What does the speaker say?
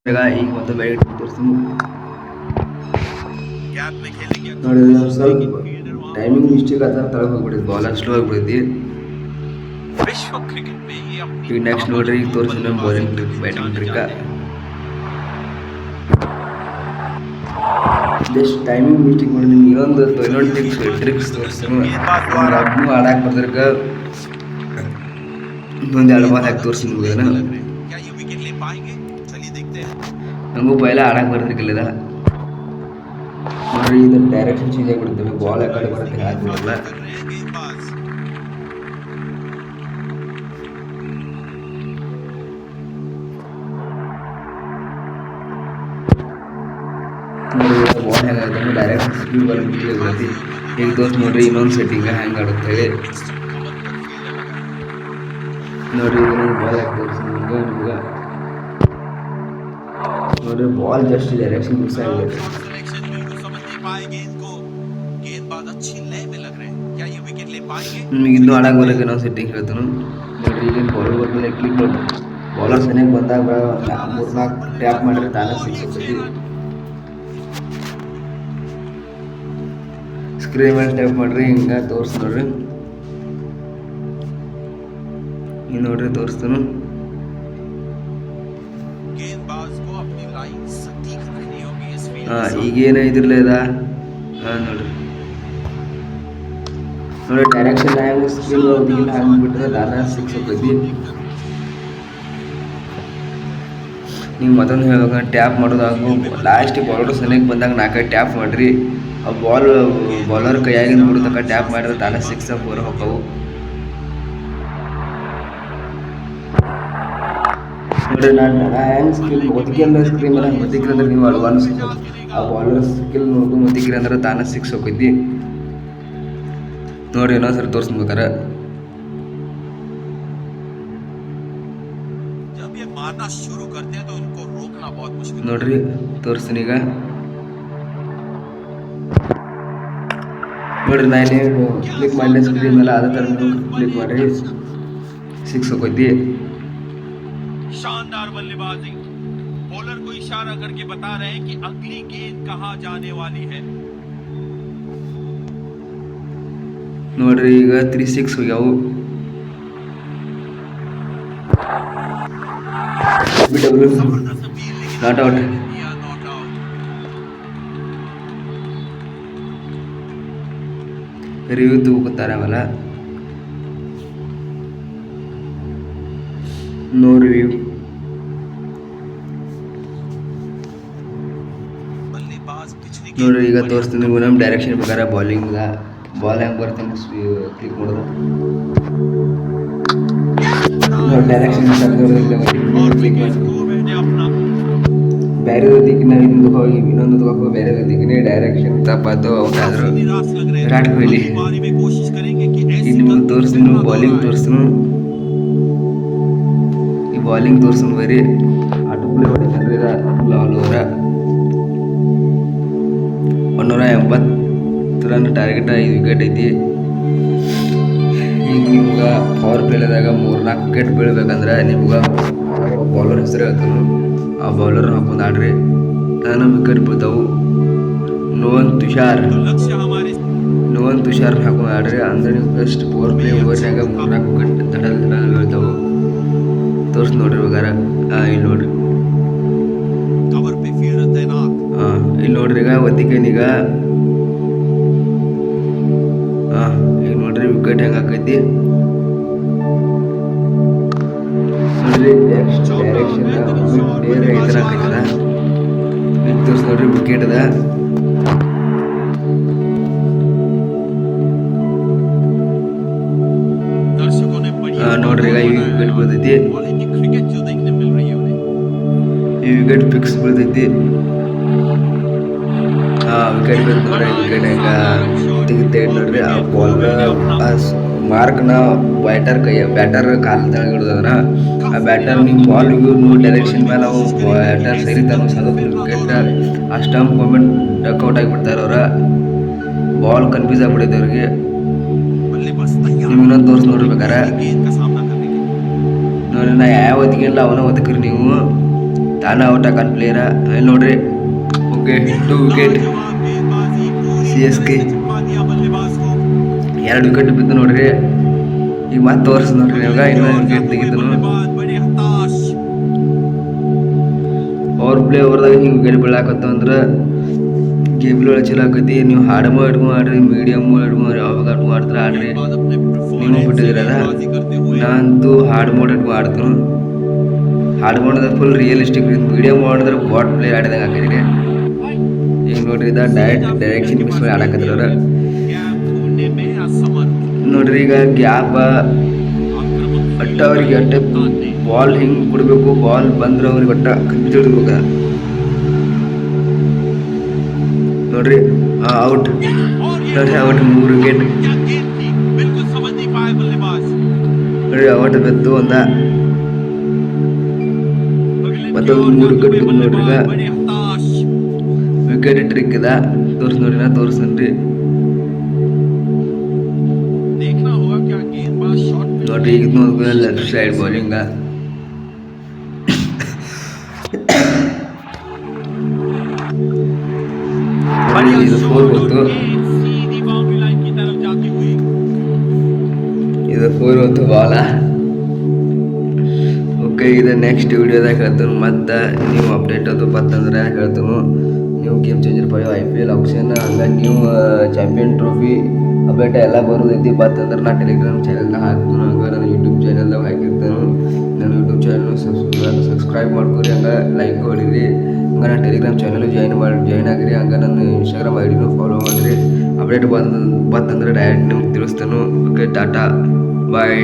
ಈಗ ಮತ್ತೆ ಬ್ಯಾಟ್ ತೋರಿಸ್ತೀನಿ ನೋಡಿ. ಸ್ವಲ್ಪ ಟೈಮಿಂಗ್ ಮಿಸ್ಟೇಕ್ ಆದ್ರೆ ತಳಗೆ ಹೋಗ್ಬಿಟ್ಟಿದ್ದು, ಬಾಲ್ ಸ್ಲೋ ಆಗಿಬಿಡೈತಿ. ಈಗ ನೆಕ್ಸ್ಟ್ ನೋಡ್ರಿ, ಈಗ ತೋರಿಸ್ತೀನಿ ನಮ್ಮ ಬಾಲಿಂಗ್ ಟ್ರಿಕ್, ಬ್ಯಾಟಿಂಗ್ ಟ್ರಿಕ್ಕ. ಜಸ್ಟ್ ಟೈಮಿಂಗ್ ಮಿಸ್ಟೇಕ್ ಮಾಡಿ ನಿಮ್ಗೆ ಇನ್ನೊಂದು ಟ್ರಿಕ್ಸ್ ತೋರಿಸ್ತೀನಿ. ಅದನ್ನು ಆಡಾಕೆ ಬರ್ದ್ರಕ ಇನ್ನೊಂದು 2 ಬಾಲ್ ಹಾಕಿ ತೋರಿಸ್ತೀನಿ ಮುಗಿದನ. ನಮಗೂ ಪೈಲ ಆಡಾಕೆ ಬರ್ತಿರ್ಕಿಲ್ಲ ನೋಡ್ರಿ. ಇದು ಡೈರೆಕ್ಷನ್ ಚೇಂಜ್ ಆಗಿಬಿಡ್ತೀವಿ, ಬಾಲ್ ಆ ಕಡೆ ಬರೋಕ್ಕೆ ಹಾಕಿಬಿಡಲ್ಲ. ನೋಡಿ ಬಾಲ್ ಹೆಂಗಾಗುತ್ತೆ, ಡೈರೆಕ್ಷನ್ ಸ್ಪೀಡ್ ಬರೋಕ್ಕೆ. ಈಗ ತೋರಿಸಿ ನೋಡ್ರಿ ಇನ್ನೊಂದು ಸೆಟ್ಟಿಂಗ್ ಹೆಂಗೆ ಆಡುತ್ತೆ ನೋಡ್ರಿ. ಇದನ್ನು ಬಾಲ್ ಹಾಕಿ ತೋರಿಸಿ ನಿಮ್ಗೆ. ನೋಡ್ರಿ ಬಾಲ್ ಜಸ್ಟ್ ಡೈರೆಕ್ಷನ್ ಮಿಸ್ ಆಗಿದೆ. ನಿಮಗೆ ಇನ್ನೂ ಆಡಾಗ ಬರೋಕೆ ನಾವು ಸೆಟ್ಟಿಂಗ್ ಹೇಳ್ತಾನು ನೋಡ್ರಿ. ಈಗ ಬಾಲ್ ಬಂದ್ಮೇಲೆ ಕ್ಲಿಕ್ ಮಾಡಿ ಬಾಲರ್ ಸರಿಯಾಗಿ ಬಂದಾಗ 3-4 ಟ್ಯಾಪ್ ಮಾಡಿದ್ರೆ ತಾನೇ ಸಿಗ್ತೈತಿ. ಸ್ಕ್ರೀನ್ ಮೇಲೆ ಟ್ಯಾಪ್ ಮಾಡ್ರಿ, ಹಿಂಗೆ ತೋರಿಸಿ ನೋಡ್ರಿ. ಈಗ ನೋಡ್ರಿ ತೋರಿಸ್ತಾನು. ಈಗೇನ ಇದ್ರಲ್ಲ ಇದ ನೋಡ್ರಿ. ನೋಡಿ ಡೈರೆಕ್ಷನ್ ಹೆಂಗೆ ಸ್ಕ್ರೀನ್ ಹೋಗಿಲ್ಲ ಹಂಗೆ ಬಿಟ್ಟರೆ ದಾನ 6 ಹೋಗ್ತೈತಿ. ನೀವು ಮತ್ತೊಂದು ಹೇಳ್ಬೇಕಂದ್ರೆ ಟ್ಯಾಪ್ ಮಾಡೋದಾಗು ಲಾಸ್ಟ್ ಬಾಲರ್ ಸನಿಗೆ ಬಂದಾಗ 4 ಟ್ಯಾಪ್ ಮಾಡಿರಿ. ಆ ಬಾಲರ್ ಕೈಯಾಗಿಂದ ಬಿಡತಕ್ಕ ಟ್ಯಾಪ್ ಮಾಡಿದ್ರೆ ತಾನೇ 6 4 ಹೋಗ್ತಾವು. ನೋಡ್ರಿ ನಾನು ಹ್ಯಾಂಗ್ ಸ್ಕಿಲ್ ಒದಗಿಲ್ಲ ಸ್ಕ್ರೀನ್ ಮೇಲೆ ಒದಗಿರಿ ಅಂದ್ರೆ ನೀವು ಅಡ್ವಾನ್ಸ್ ಆ ಬಾಲರ್ ಸ್ಕಿಲ್ ನೋಡ್ಕೊಂಡು ಒದಗಿರಿ ಅಂದ್ರೆ ತಾನೇ 6 ಹೋಗೈತಿ. ನೋಡಿ ಇನ್ನೊಂದು ಸರಿ ತೋರಿಸ್ಬೇಕಾರೆ ನೋಡ್ರಿ ತೋರಿಸ್ತೀನಿ. ಈಗ ನೋಡ್ರಿ ನಾನು ಕ್ಲಿಕ್ ಮಾಡಲಿ ಸ್ಕ್ರೀನ್ ಮೇಲೆ ಅದೇ ಥರ ಕ್ಲಿಕ್ ಮಾಡಿರಿ 6 ಹೋಗೈತಿ. शानदार बल्लेबाजी, बॉलर को इशारा करके बता रहे हैं कि अगली गेंद कहां जाने वाली है. ನೋಡ್ರಿ ಈಗ 3-6 ಹೋಗ್ಯಾವು. Not out. ರಿವ್ಯೂ ತಗೋತಾರೆ ಆಮೇಲೆ ನೋ ರಿವ್ಯೂ. ನೋಡ್ರಿ ಈಗ ತೋರಿಸ್ತೀನಿ ನೀವು ನಮ್ಮ ಡೈರೆಕ್ಷನ್ ಪ್ರಕಾರ ಬಾಲಿಂಗ್ ಬಾಲ್ ಹೆಂಗೆ ಬರುತ್ತೆ ಕ್ಲಿಕ್ ಮಾಡೋದು. ಡೈರೆಕ್ಷನ್ ಕ್ಲಿಕ್ ಮಾಡಿ ಬೇರೆ ದಿಕ್ಕಿನ ಇನ್ನೊಂದು ತಗೋಬೇಕು, ಬೇರೆ ದಿಕ್ಕಿನ ಡೈರೆಕ್ಷನ್ ತಪ್ಪಾಯ್ತು ಔಟ್ ಆದ್ರು. ವಿರಾಟ್ ಕೊಹ್ಲಿ ಈಗ ನಿಮಗೆ ತೋರಿಸ್ತೀನಿ, ಬಾಲಿಂಗ್ ತೋರಿಸ್ತೀನಿ. ಈ ಬಾಲಿಂಗ್ ತೋರಿಸ್ತೀನಿ ಬರೀ ಆಟೋ ಪ್ಲೇ ಹೊಡಿತಾನ್ರಿ. 180 ರನ್ ಟಾರ್ಗೆಟ್, 5 ವಿಕೆಟ್ ಐತಿ. ಈಗ ನಿಮ್ಗೆ ಪವರ್ ಪ್ಲೇದಾಗ 3-4 ವಿಕೆಟ್ ಬೀಳ್ಬೇಕಂದ್ರೆ ನಿಮ್ಗೆ ಬೌಲರ್ ಹೆಸರು ಹೇಳ್ತಾನು. ಆ ಬೌಲರ್ ಹಾಕೊಂಡು ಆಡ್ರಿ, ನಾನು ವಿಕೆಟ್ ಬೀಳ್ತಾವು. ನೋವನ್ ತುಷಾರ್ ಹಾಕೊಂಡು ಆಡ್ರಿ ಅಂದ್ರೆ ನೀವು ಬೆಸ್ಟ್ ಪವರ್ ಪ್ಲೇ ಓವರ್ನಾಗ 3-4 ವಿಕೆಟ್ ದಡ ಬೀಳ್ತಾವು. ತೋರಿಸಿ ನೋಡ್ರಿ ಬೇಕಾರೆ ಇಲ್ಲಿ ನೋಡ್ರಿ. ಇಲ್ಲಿ ನೋಡ್ರಿ ಈಗ ಒತ್ತಿಕೇನೀಗ ಈಗ ನೋಡ್ರಿ ವಿಕೆಟ್ ಹೆಂಗೆ ಹಾಕೈತಿ ನೋಡ್ರಿ. ನೆಕ್ಸ್ಟ್ ಡೈರೆಕ್ಷನ್ ಬೇರೆ ಈ ಥರ ಹಾಕೈತದ. ಈಗ ತೋರಿಸಿ ನೋಡ್ರಿ ವಿಕೆಟ್ ಅದ. ನೋಡ್ರಿ ಈಗ ಈ ವಿಕೆಟ್ ಬೀಳ್ತೈತಿ, ಈ ವಿಕೆಟ್ ಫಿಕ್ಸ್ ಬೀಳ್ತೈತಿ. ವಿಕೆಟ್ ಬಂದು ನೋಡ್ರಿ, ವಿಕೆಟ್ ಹೆಂಗೆ ತೆಗಿತೈತೆ ನೋಡ್ರಿ. ಆ ಬಾಲ್ ಮಾರ್ಕ್ನ ಬ್ಯಾಟರ್ ಕಾಲು ತಳಗಿಡ್ದದ್ರ ಆ ಬ್ಯಾಟರ್ ನೀವು ಬಾಲ್ ಡೈರೆಕ್ಷನ್ ಮೇಲೆ ಅವು ಬ್ಯಾಟರ್ ಸರಿತಾನು ಸ್ವಲ್ಪ ವಿಕೆಟ್ ಆ ಸ್ಟಂಪ್ ಮೂಮೆಂಟ್ ಡಕ್ಔಟ್ ಆಗಿಬಿಡ್ತಾರೆ. ಅವ್ರ ಬಾಲ್ ಕನ್ಫ್ಯೂಸ್ ಆಗ್ಬಿಡೈತೆ ಅವ್ರಿಗೆ. ನಿಮ್ಗೆ ಇನ್ನೊಂದು ತೋರಿಸಿ ನೋಡ್ಬೇಕಾರೆ ನೋಡ್ರಿ ನಾ ಯಾವ ಒದಗಿಲ್ಲ ಅವನ ಒದಕ್ರಿ ನೀವು ತಾನ ಔಟ್ ಹಾಕನ್ ಪ್ಲೇಯರ ಇಲ್ಲಿ ನೋಡ್ರಿ ಓಕೆ 2 ವಿಕೆಟ್ CSK 2 ವಿಕೆಟ್ ಬಿದ್ದು ನೋಡ್ರಿ ಈಗ ಮತ್ತೆ ತೋರಿಸ್ ನೋಡ್ರಿ ಇವಾಗ ಇನ್ನೊಂದು ವಿಕೆಟ್ ತೆಗಿದನು ಪವರ್ ಪ್ಲೇ ಓವರ್ದಾಗ ನೀವು ವಿಕೆಟ್ ಬೀಳಾಕತ್ತ ಅಂದ್ರೆ ಗೇಮ್ ಒಳಗೆ ಚಲೋ ಆಕೈತಿ ನೀವು ಹಾಡು ಮಾಡ್ರಿ ಮೀಡಿಯಮ್ ಮಾಡ್ರಿ ಯಾವಾಗ ಮಾಡ್ತಾರೆ ಆಡ್ರಿ ನೀವು ಬಿಟ್ಟಿದ್ದೀರದ ನಾನಂತೂ ಹಾಡು ಮೋಡ್ ಆಡ್ತೀನಿ ಹಾಡು ಮಾಡಿದ್ರೆ ಫುಲ್ ರಿಯಲಿಸ್ಟಿಕ್ ಮೀಡಿಯಮ್ ಮಾಡಿದ್ರೆ ಬಾಟ್ ಪ್ಲೇ ಆಡಿದಂಗೆ ಹಾಕಿದ್ರಿ ಈಗ ನೋಡ್ರಿ ಇದ ಡೈರೆಕ್ಷನ್ ಮಿಸ್ ಮಾಡಿ ಆಡಕತ್ತಿರ ನೋಡ್ರಿ ಈಗ ಗ್ಯಾಪ್ ಒಟ್ಟ ಅವ್ರಿಗೆ ಒಟ್ಟೆ ಬಾಲ್ ಹಿಂಗೆ ಕೊಡಬೇಕು ಬಾಲ್ ಬಂದ್ರೆ ಅವ್ರಿಗೆ ಒಟ್ಟ ಕಂಪಿಡ್ಬೇಕು ನೋಡ್ರಿ ಔಟ್ ನೋಡ್ರಿ ಔಟ್ 3 ವಿಕೆಟ್ ನೋಡ್ರಿ ಔಟ್ ಬೆತ್ತು ಒಂದ ಮತ್ತೊಂದು 3 ವಿಕೆಟ್ ಬಿದ್ದು ನೋಡ್ರಿ ಈಗ ವಿಕೆಟ್ ಟ್ರಿಕ್ ಇದ ತೋರಿಸ್ ನೋಡ್ರಿ ನಾ ತೋರಿಸ್ತೀನಿ ನೋಡ್ರಿ ಈಗ ನೋಡ್ರಿ ಲೆಫ್ಟ್ ಸೈಡ್ ಬೌಲಿಂಗ ಇದು 4 ಹೋಯ್ತು ಇದು 4 ಹೋಯ್ತು ಬಾಲ ಓಕೆ ಇದು ನೆಕ್ಸ್ಟ್ ವಿಡಿಯೋದಾಗ ಹೇಳ್ತೀನಿ ಮತ್ತು ನೀವು ಅಪ್ಡೇಟ್ ಅದು ಬರ್ತಂದ್ರೆ ಹೇಳ್ತೀನಿ ನೀವು ಗೇಮ್ ಚೇಂಜರ್ ಪಡೆಯೋ IPL ಆಪ್ಷನ್ ಹಂಗೆ ನೀವು ಚಾಂಪಿಯನ್ ಟ್ರೋಫಿ ಅಪ್ಡೇಟ್ ಎಲ್ಲ ಬರೋದೈತಿ ಬರ್ತಂದ್ರೆ ನಾನು ಟೆಲಿಗ್ರಾಮ್ ಚಾನಲ್ನಾಗ ಹಾಕ್ತೀನಿ ಹಂಗೆ ನಾನು ಯೂಟ್ಯೂಬ್ ಚಾನಲ್ದಾಗ ಹಾಕಿರ್ತೇನೆ ನಾನು ಯೂಟ್ಯೂಬ್ ಚಾನಲ್ ಸಬ್ಸ್ಕ್ರೈಬ್ ಮಾಡ್ಕೊರಿ ಹಂಗೆ ಲೈಕ್ ಹೊಡಿರಿ ಹಂಗೆ ನಾನು ಟೆಲಿಗ್ರಾಮ್ ಚಾನಲ್ ಜಾಯ್ನ್ ಆಗಿರಿ ಹಂಗೆ ನನ್ನ ಇನ್ಸ್ಟಾಗ್ರಾಮ್ ಐಡಿನೂ ಫಾಲೋ ಮಾಡಿರಿ ಅಪ್ಡೇಟ್ ಬಂತಂದ್ರೆ ಡೈರೆಕ್ಟ್ ನಿಮ್ಗೆ ತಿಳಿಸ್ತೇನೆ ಓಕೆ ಟಾಟಾ ಬಾಯ್